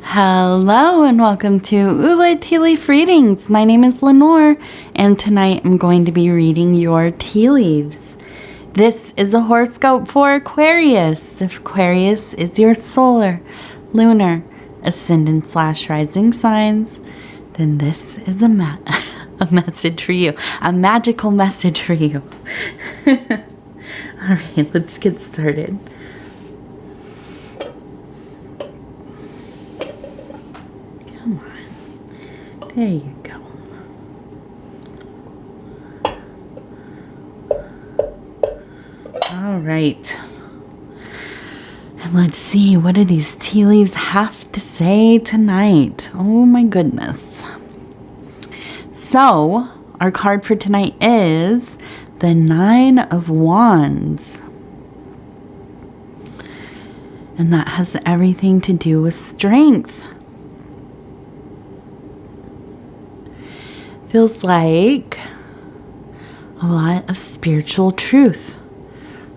Hello and welcome to Ula Tea Leaf Readings. My name is Lenor and tonight I'm going to be reading your tea leaves. This is a horoscope for Aquarius. If Aquarius is your solar, lunar, ascendant / rising signs, then this is a message for you. A magical message for you. Alright, let's get started. Come on. There you go. All right. And let's see, what do these tea leaves have to say tonight? Oh my goodness. So, our card for tonight is the 9 of Wands. And that has everything to do with strength. Feels like a lot of spiritual truth,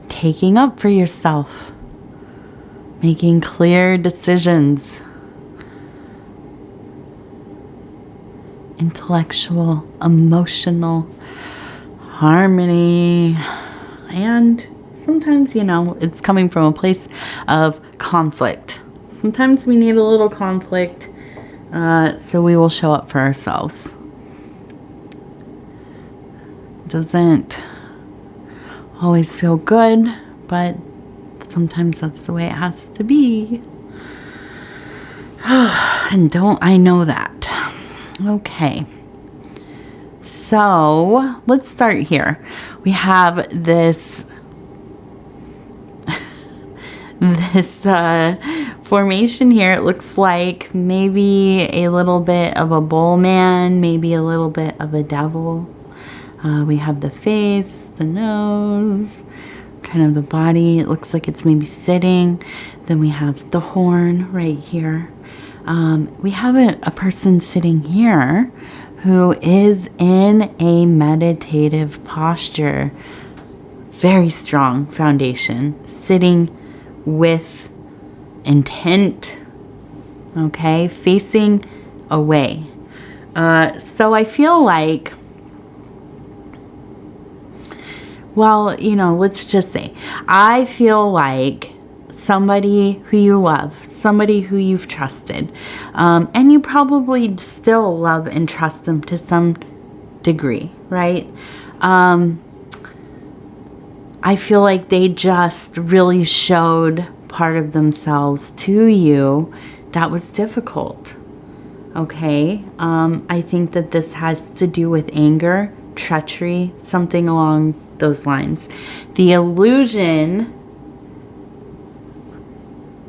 taking up for yourself, making clear decisions, intellectual, emotional harmony, and sometimes, it's coming from a place of conflict. Sometimes we need a little conflict, so we will show up for ourselves. Doesn't always feel good, but sometimes that's the way it has to be. And don't I know that? Okay. So let's start here. We have this formation here. It looks like maybe a little bit of a bull man, maybe a little bit of a devil. We have the face, the nose, kind of the body. It looks like it's maybe sitting. Then we have the horn right here. We have a person sitting here who is in a meditative posture. Very strong foundation. Sitting with intent. Okay, facing away. So I feel like, well, let's just say, I feel like somebody who you love, somebody who you've trusted, and you probably still love and trust them to some degree, right? I feel like they just really showed part of themselves to you that was difficult, okay? I think that this has to do with anger, treachery, something along those lines. The illusion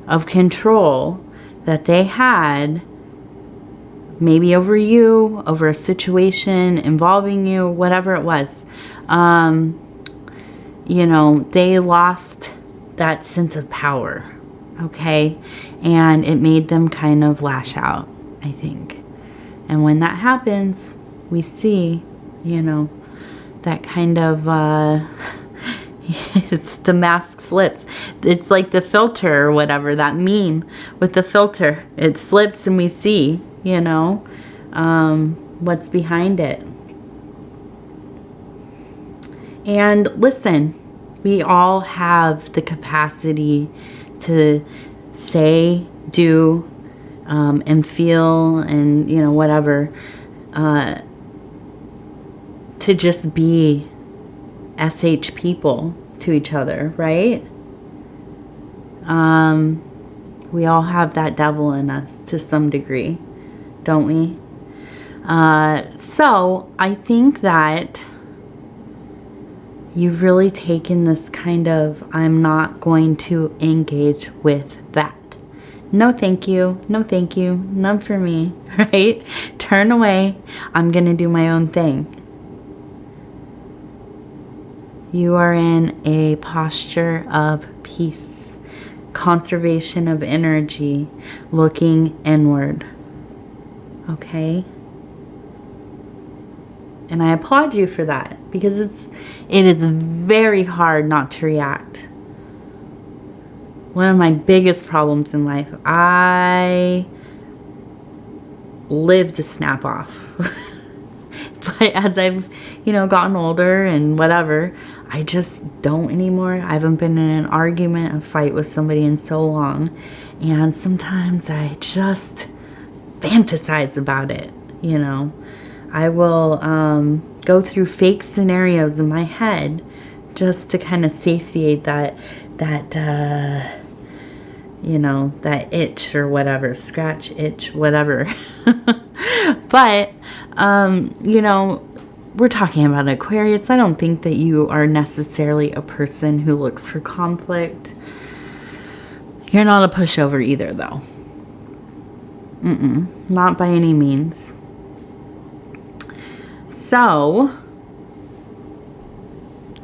of control that they had, maybe over you, over a situation involving you, whatever it was, they lost that sense of power, okay? And it made them kind of lash out, I think. And when that happens, we see, that kind of, it's the mask slips. It's like the filter or whatever, that meme with the filter. It slips and we see, what's behind it. And listen, we all have the capacity to say, do, and feel, and, whatever, to just be SH people to each other, right? We all have that devil in us to some degree, don't we? So I think that you've really taken this kind of, I'm not going to engage with that. No thank you, no thank you, none for me, right? Turn away, I'm gonna do my own thing. You are in a posture of peace, conservation of energy, looking inward, okay? And I applaud you for that, because it is very hard not to react. One of my biggest problems in life, I live to snap off. But as I've, gotten older and whatever, I just don't anymore. I haven't been in an argument, a fight with somebody in so long. And sometimes I just fantasize about it, I will go through fake scenarios in my head just to kind of satiate that itch or whatever, scratch, itch, whatever. But, we're talking about Aquarius. I don't think that you are necessarily a person who looks for conflict. You're not a pushover either, though. Not by any means. So,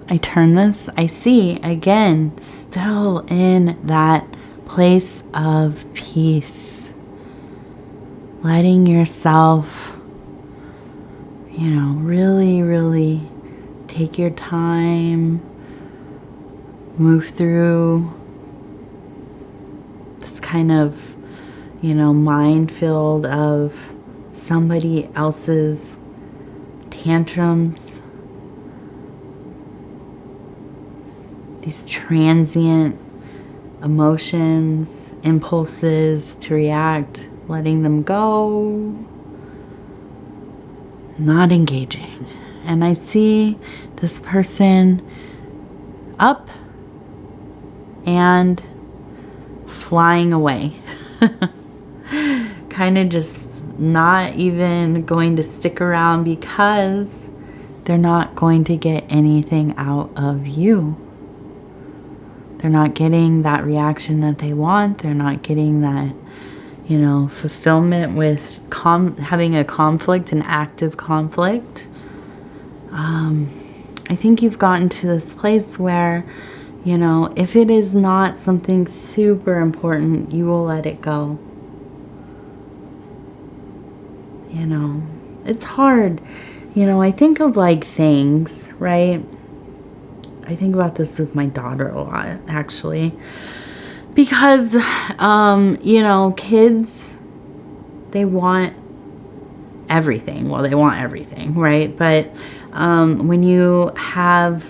I turn this, I see, again, still in that place of peace. Letting yourself, really, really take your time, move through this kind of, minefield of somebody else's tantrums, these transient emotions, impulses to react, letting them go, not engaging. And I see this person up and flying away. Kind of just not even going to stick around because they're not going to get anything out of you. They're not getting that reaction that they want. They're not getting that, fulfillment with having a conflict, an active conflict. I think you've gotten to this place where, if it is not something super important, you will let it go. It's hard. I think of things, right? I think about this with my daughter a lot, actually. Because, kids, they want everything. Well, they want everything, right? But when you have,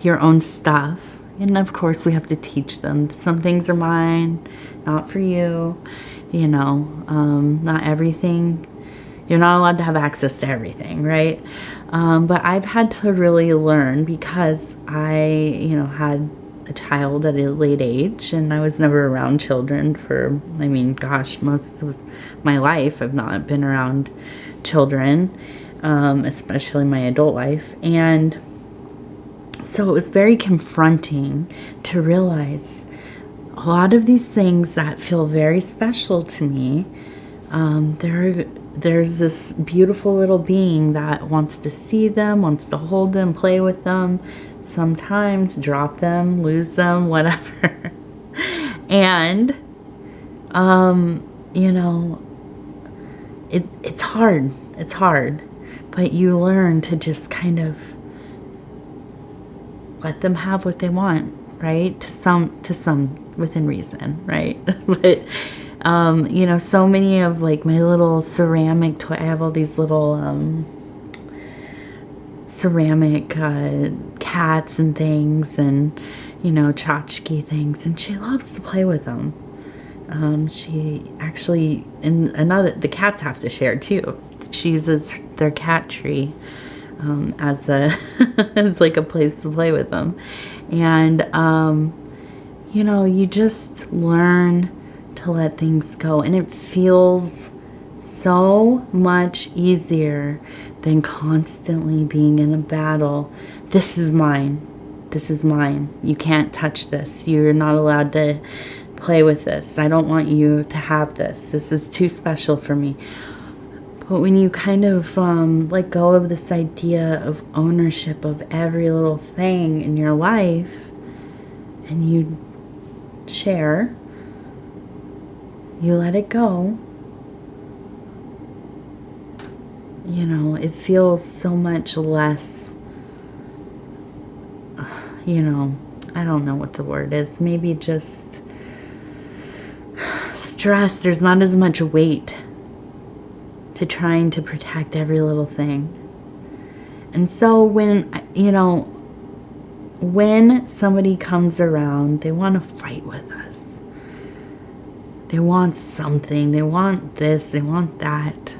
your own stuff, and of course we have to teach them. Some things are mine, not for you. Not everything. You're not allowed to have access to everything, right? But I've had to really learn because I, had a child at a late age, and I was never around children for, most of my life. I've not been around children, especially my adult life. And so it was very confronting to realize a lot of these things that feel very special to me, there's this beautiful little being that wants to see them, wants to hold them, play with them, sometimes drop them, lose them, whatever. And, it's hard. It's hard. But you learn to just kind of let them have what they want, right? To some within reason, right? But, so many of my little ceramic toy, I have all these little, ceramic cats and things, and tchotchke things, and she loves to play with them. She actually, the cats have to share too. She uses their cat tree as a as a place to play with them. And you just learn to let things go, and it feels so much easier than constantly being in a battle. This is mine. This is mine. You can't touch this. You're not allowed to play with this. I don't want you to have this. This is too special for me. But when you kind of let go of this idea of ownership of every little thing in your life, and you share, you let it go, it feels so much less, I don't know what the word is. Maybe just stress. There's not as much weight to trying to protect every little thing. And so when, you know, when somebody comes around, they want to fight with us. They want something. They want this. They want that.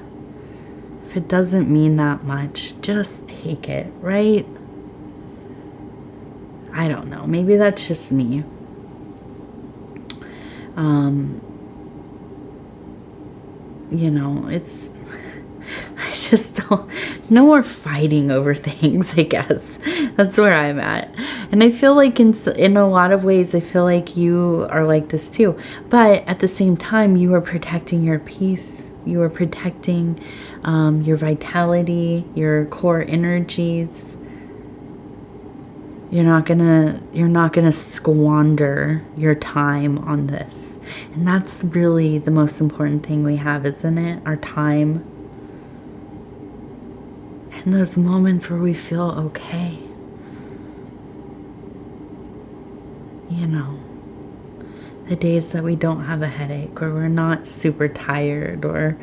If it doesn't mean that much, just take it, right? I don't know. Maybe that's just me. You know, it's, I just don't, no more fighting over things, I guess. That's where I'm at. And I feel like in a lot of ways, I feel like you are like this too. But at the same time, you are protecting your peace. You are protecting your vitality, your core energies. You're not gonna squander your time on this. And that's really the most important thing we have, isn't it? Our time. And those moments where we feel okay. You know, the days that we don't have a headache, or we're not super tired, or,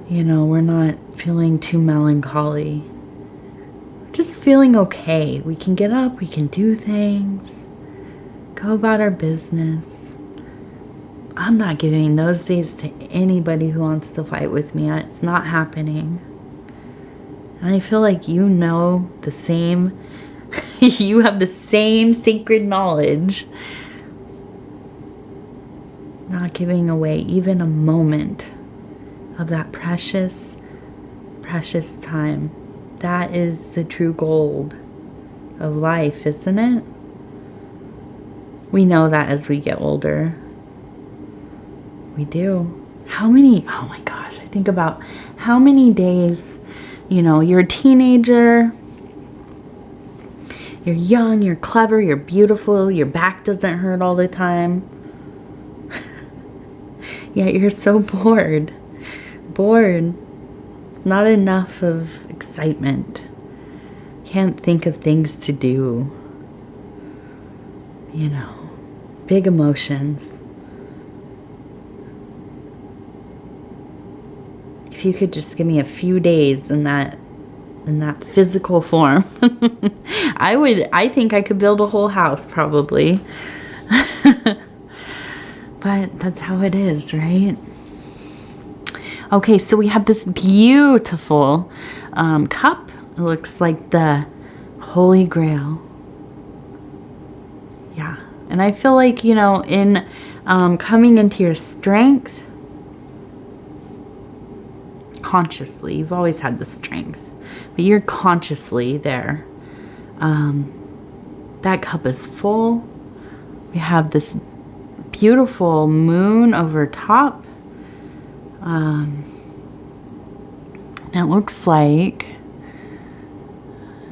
you know, we're not feeling too melancholy. Just feeling okay. We can get up, we can do things, go about our business. I'm not giving those days to anybody who wants to fight with me. It's not happening. And I feel like you know the same, you have the same sacred knowledge. Not giving away even a moment of that precious, precious time. That is the true gold of life, isn't it? We know that as we get older. We do. How many, oh my gosh, I think about how many days, you know, you're a teenager, you're young, you're clever, you're beautiful, your back doesn't hurt all the time. Yet you're so bored. Not enough of excitement. Can't think of things to do. You know, big emotions. If you could just give me a few days in that physical form, I think I could build a whole house probably. But that's how it is, right? Okay, so we have this beautiful cup. It looks like the Holy Grail. Yeah, and I feel like, you know, in coming into your strength, consciously, you've always had the strength, but you're consciously there. That cup is full. We have this beautiful moon over top. It looks like,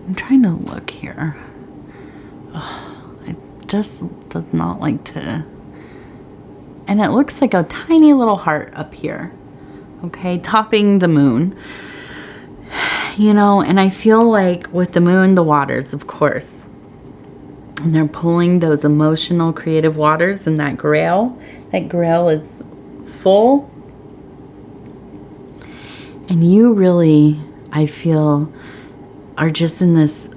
I'm trying to look here. It just does not like to, and it looks like a tiny little heart up here, okay, topping the moon. You know, and I feel like with the moon, the waters, of course, and they're pulling those emotional, creative waters in that grail. That grail is full. And you really, I feel, are just in this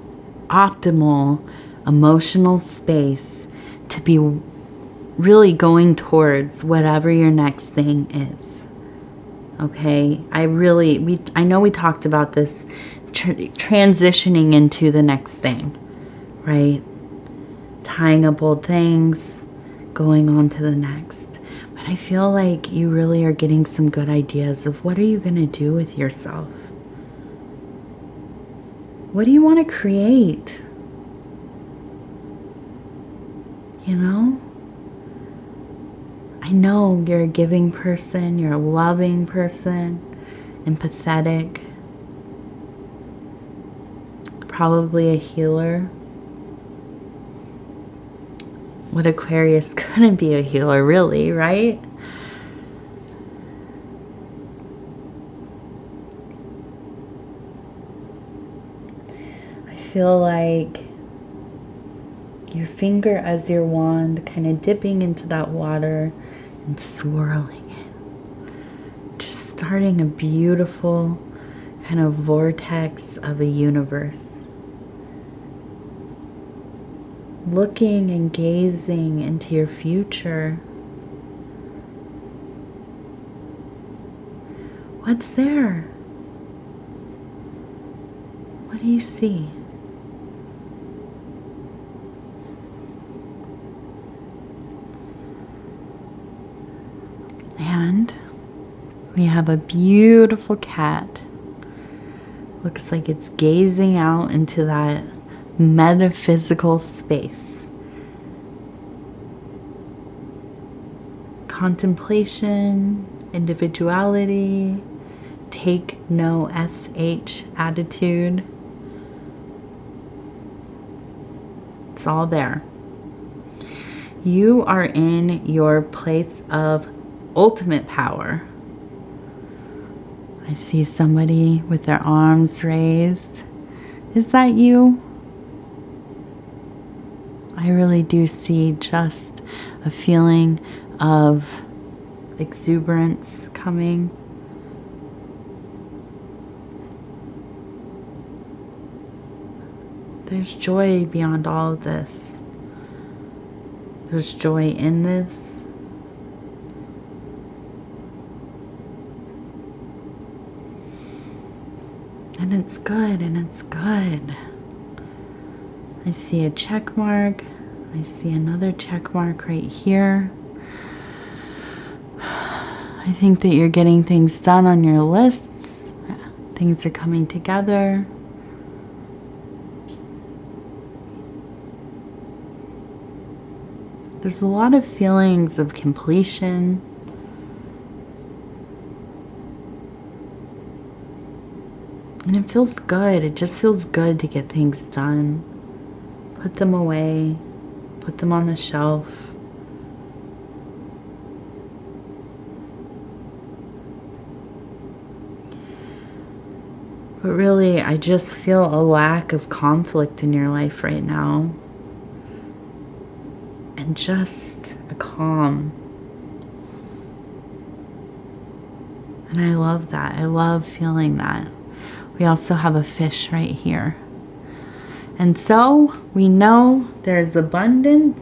optimal emotional space to be really going towards whatever your next thing is. Okay? I know we talked about this transitioning into the next thing, right? Tying up old things, going on to the next. I feel like you really are getting some good ideas of what are you going to do with yourself? What do you want to create? You know? I know you're a giving person, you're a loving person, empathetic, probably a healer. What Aquarius couldn't be a healer, really, right? I feel like your finger as your wand, kind of dipping into that water and swirling it. Just starting a beautiful kind of vortex of a universe. Looking and gazing into your future. What's there? What do you see? And we have a beautiful cat. Looks like it's gazing out into that metaphysical space. Contemplation, individuality, take no SH attitude. It's all there. You are in your place of ultimate power. I see somebody with their arms raised. Is that you? I really do see just a feeling of exuberance coming. There's joy beyond all of this. There's joy in this. And it's good, and it's good. I see a check mark. I see another check mark right here. I think that you're getting things done on your lists. Things are coming together. There's a lot of feelings of completion. And it feels good. It just feels good to get things done. Put them away. Put them on the shelf. But really, I just feel a lack of conflict in your life right now. And just a calm. And I love that. I love feeling that. We also have a fish right here. And so we know there's abundance.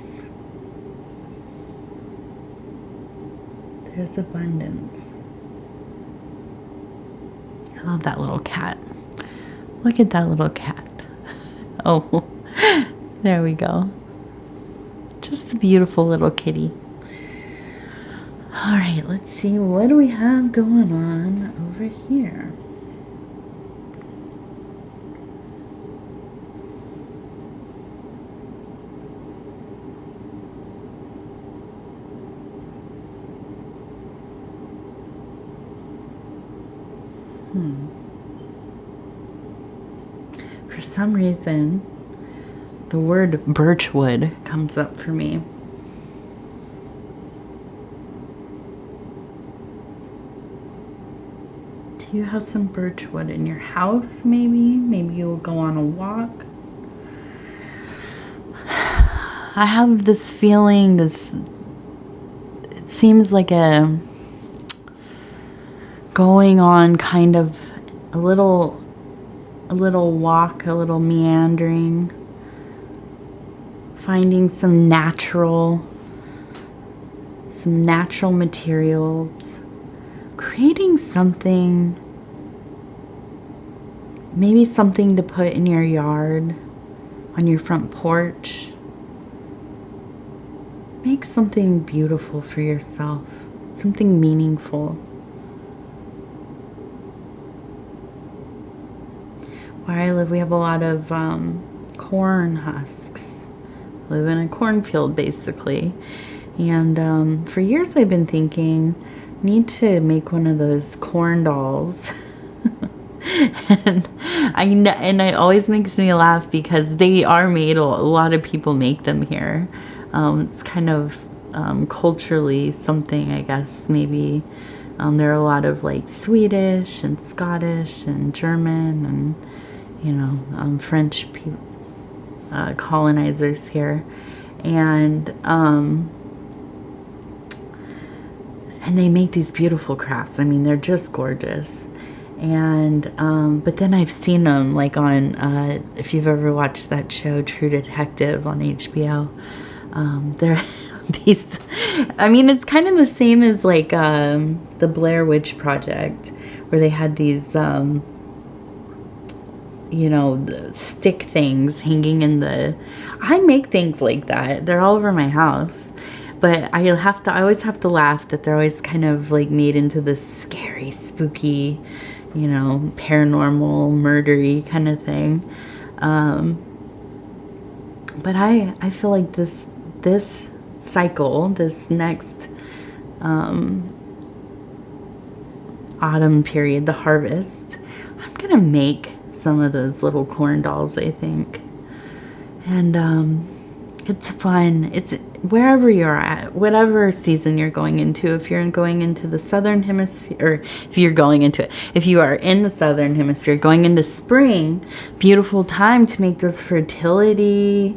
There's abundance. I love that little cat. Look at that little cat. Oh, there we go. Just a beautiful little kitty. All right, let's see. What do we have going on over here? For some reason, the word birchwood comes up for me. Do you have some birchwood in your house, maybe? Maybe you'll go on a walk. I have this feeling, it seems like a going on kind of a little walk, a little meandering, finding some natural materials, creating something, maybe something to put in your yard, on your front porch. Make something beautiful for yourself, something meaningful. Where I live, we have a lot of corn husks. I live in a cornfield, basically. And for years I've been thinking, need to make one of those corn dolls. and it always makes me laugh because they are made, a lot of people make them here. It's kind of culturally something, I guess, maybe. There are a lot of like Swedish and Scottish and German and French colonizers here, and And they make these beautiful crafts. I mean, they're just gorgeous. And but then I've seen them like on if you've ever watched that show True Detective on HBO. They're these, I mean, it's kind of the same as like the Blair Witch Project, where they had these you know, the stick things hanging in the, I make things like that. They're all over my house. But I always have to laugh that they're always kind of like made into this scary, spooky, you know, paranormal, murdery kind of thing. But I feel like this cycle, this next autumn period, the harvest, I'm gonna make some of those little corn dolls, I think. And it's fun. It's wherever you're at, whatever season you're going into. If you're going into the southern hemisphere, or if you're going into it, if you are in the southern hemisphere, going into spring, beautiful time to make those fertility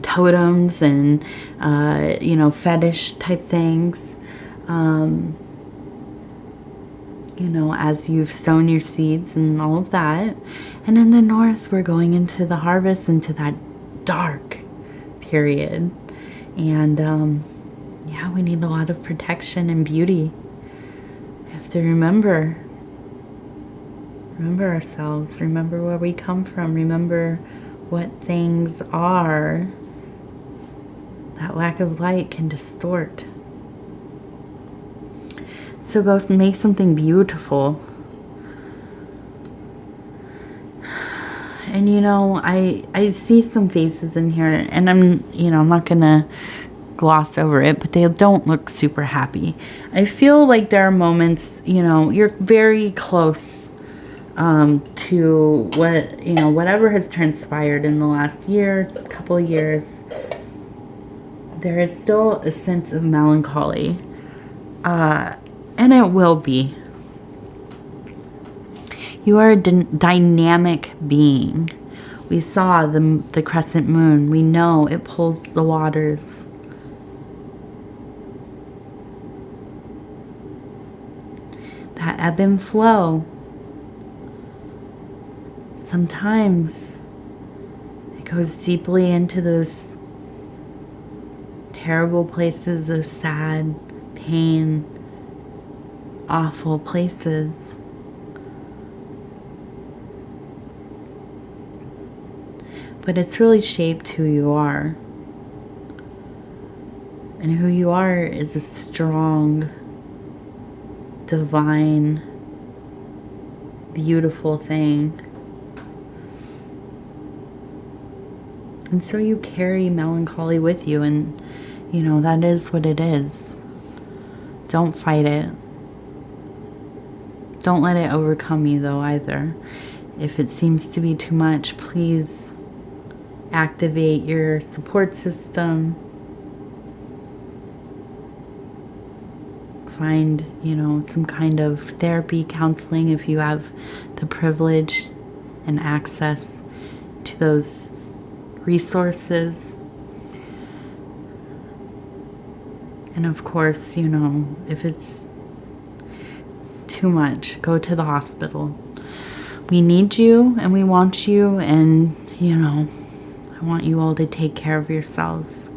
totems and you know, fetish type things. You know, as you've sown your seeds and all of that. And in the north, we're going into the harvest, into that dark period. And yeah, we need a lot of protection and beauty. We have to remember ourselves, remember where we come from, remember what things are that lack of light can distort. So go make something beautiful. And you know, I see some faces in here, and I'm not gonna gloss over it, but they don't look super happy. I feel like there are moments, you know, you're very close to what, you know, whatever has transpired in the last year, couple of years. There is still a sense of melancholy. And it will be. You are a dynamic being. We saw the crescent moon. We know it pulls the waters. That ebb and flow. Sometimes it goes deeply into those terrible places of sad, pain, awful places. But it's really shaped who you are. And who you are is a strong, divine, beautiful thing. And so you carry melancholy with you, and you know, that is what it is. Don't fight it. Don't let it overcome you though either. If it seems to be too much, please activate your support system. Find, you know, some kind of therapy, counseling, if you have the privilege and access to those resources. And of course, you know, if it's too much, go to the hospital. We need you and we want you, and you know, I want you all to take care of yourselves.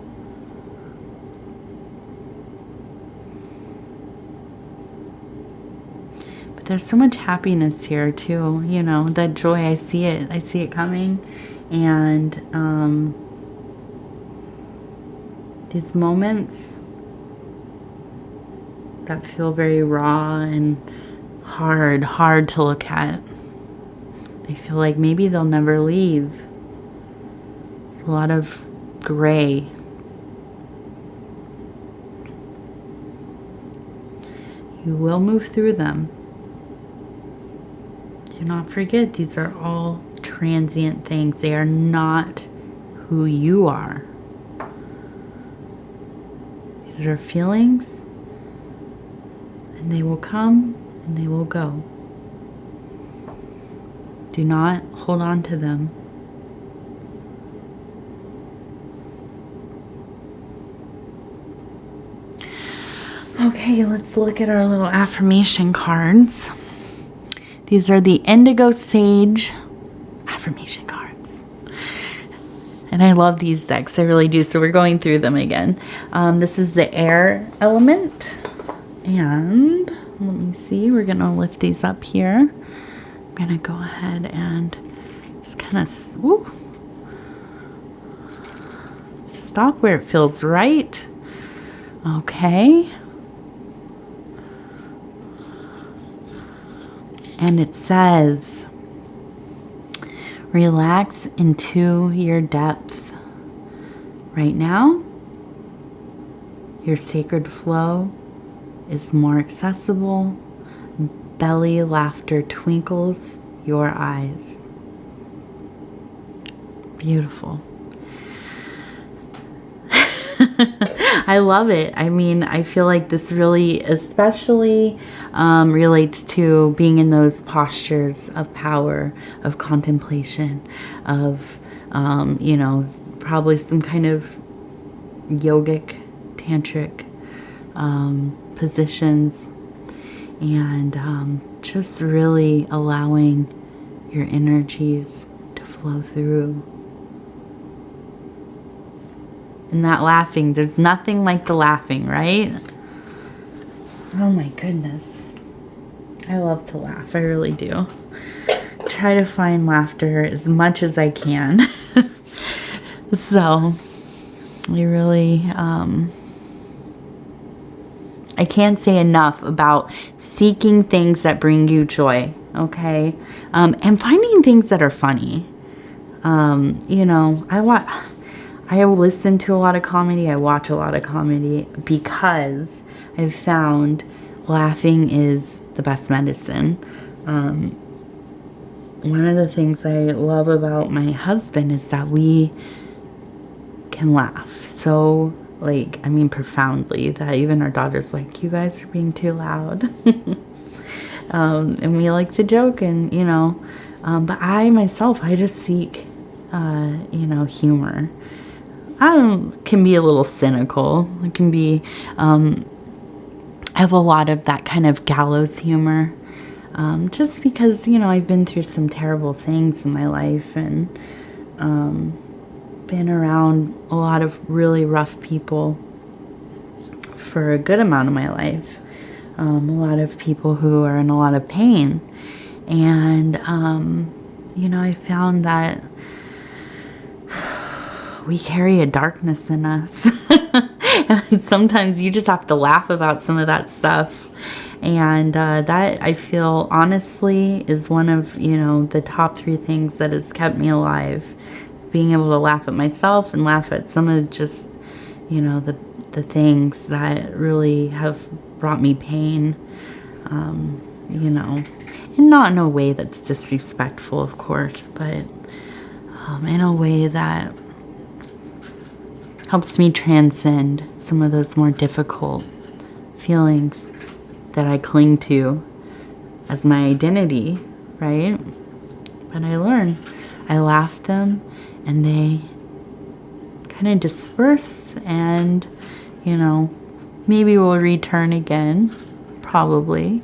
But there's so much happiness here too, you know, that joy. I see it coming. And these moments that feel very raw and hard to look at, they feel like maybe they'll never leave. It's a lot of gray. You will move through them. Do not forget, these are all transient things. They are not who you are. These are feelings, and they will come and they will go. Do not hold on to them. Okay, let's look at our little affirmation cards. These are the Indigo Sage affirmation cards. And I love these decks, I really do. So we're going through them again. This is the air element. And let me see, we're going to lift these up here. I'm going to go ahead and just kind of stop where it feels right. Okay. And it says, relax into your depths. Right now, your sacred flow is more accessible. Belly laughter twinkles your eyes. Beautiful. I love it. I mean, I feel like this really especially relates to being in those postures of power, of contemplation, of, you know, probably some kind of yogic, tantric positions, and just really allowing your energies to flow through. And that laughing, there's nothing like the laughing, right? Oh my goodness. I love to laugh, I really do. Try to find laughter as much as I can. So, I really, I can't say enough about seeking things that bring you joy, okay? And finding things that are funny. You know, I listen to a lot of comedy. I watch a lot of comedy because I've found laughing is the best medicine. One of the things I love about my husband is that we can laugh so, like, I mean, profoundly, that even our daughter's like, you guys are being too loud. And we like to joke, and, you know, but I myself, I just seek, you know, humor. Can be a little cynical. It can be, I have a lot of that kind of gallows humor. Just because, you know, I've been through some terrible things in my life, and been around a lot of really rough people for a good amount of my life. A lot of people who are in a lot of pain. And, you know, I found that we carry a darkness in us. And sometimes you just have to laugh about some of that stuff. And that, I feel, honestly, is one of, you know, the top 3 things that has kept me alive. It's being able to laugh at myself and laugh at some of just, you know, the things that really have brought me pain. You know, and not in a way that's disrespectful, of course, but in a way that helps me transcend some of those more difficult feelings that I cling to as my identity, right? But I learn. I laugh them, and they kind of disperse, and, you know, maybe we'll return again, probably.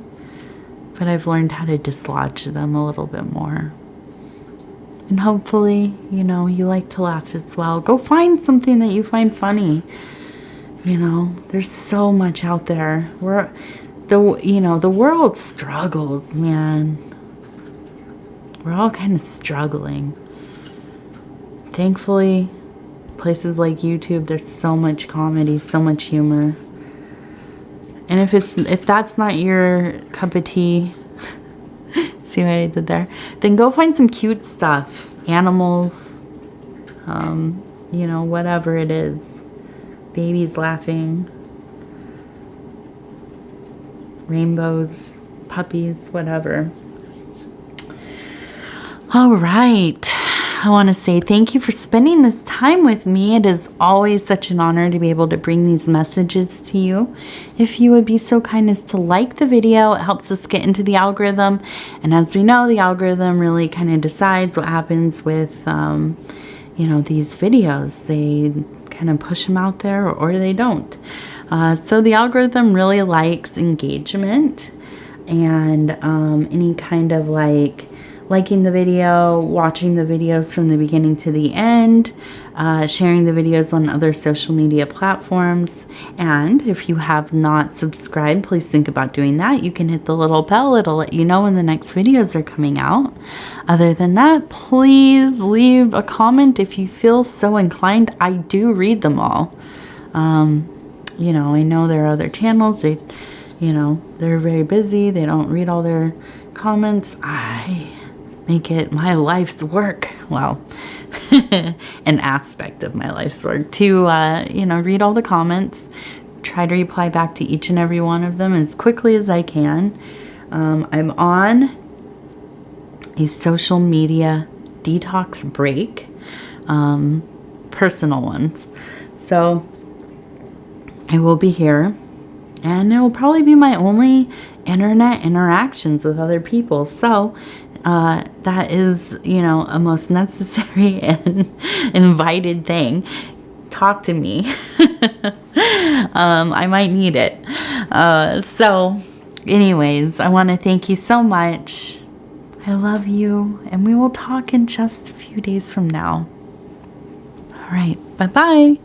But I've learned how to dislodge them a little bit more. And hopefully, you know, you like to laugh as well. Go find something that you find funny. You know, there's so much out there. You know, the world struggles, man. We're all kind of struggling. Thankfully, places like YouTube, there's so much comedy, so much humor. And if that's not your cup of tea, see what I did there? Then go find some cute stuff. Animals, you know, whatever it is. Babies laughing. Rainbows, puppies, whatever. All right. I want to say thank you for spending this time with me. It is always such an honor to be able to bring these messages to you. If you would be so kind as to like the video, it helps us get into the algorithm. And as we know, the algorithm really kind of decides what happens with, you know, these videos. They kind of push them out there, or they don't. So the algorithm really likes engagement and any kind of like liking the video, watching the videos from the beginning to the end, sharing the videos on other social media platforms. And if you have not subscribed, please think about doing that. You can hit the little bell. It'll let you know when the next videos are coming out. Other than that, please leave a comment if you feel so inclined. I do read them all. You know, I know there are other channels. They're very busy. They don't read all their comments. I make it my life's work. Well, an aspect of my life's work to, read all the comments, try to reply back to each and every one of them as quickly as I can. I'm on a social media detox break, personal ones. So I will be here, and it will probably be my only internet interactions with other people. So that is, a most necessary and invited thing. Talk to me. I might need it. So anyways, I want to thank you so much. I love you, and we will talk in just a few days from now. All right. Bye-bye.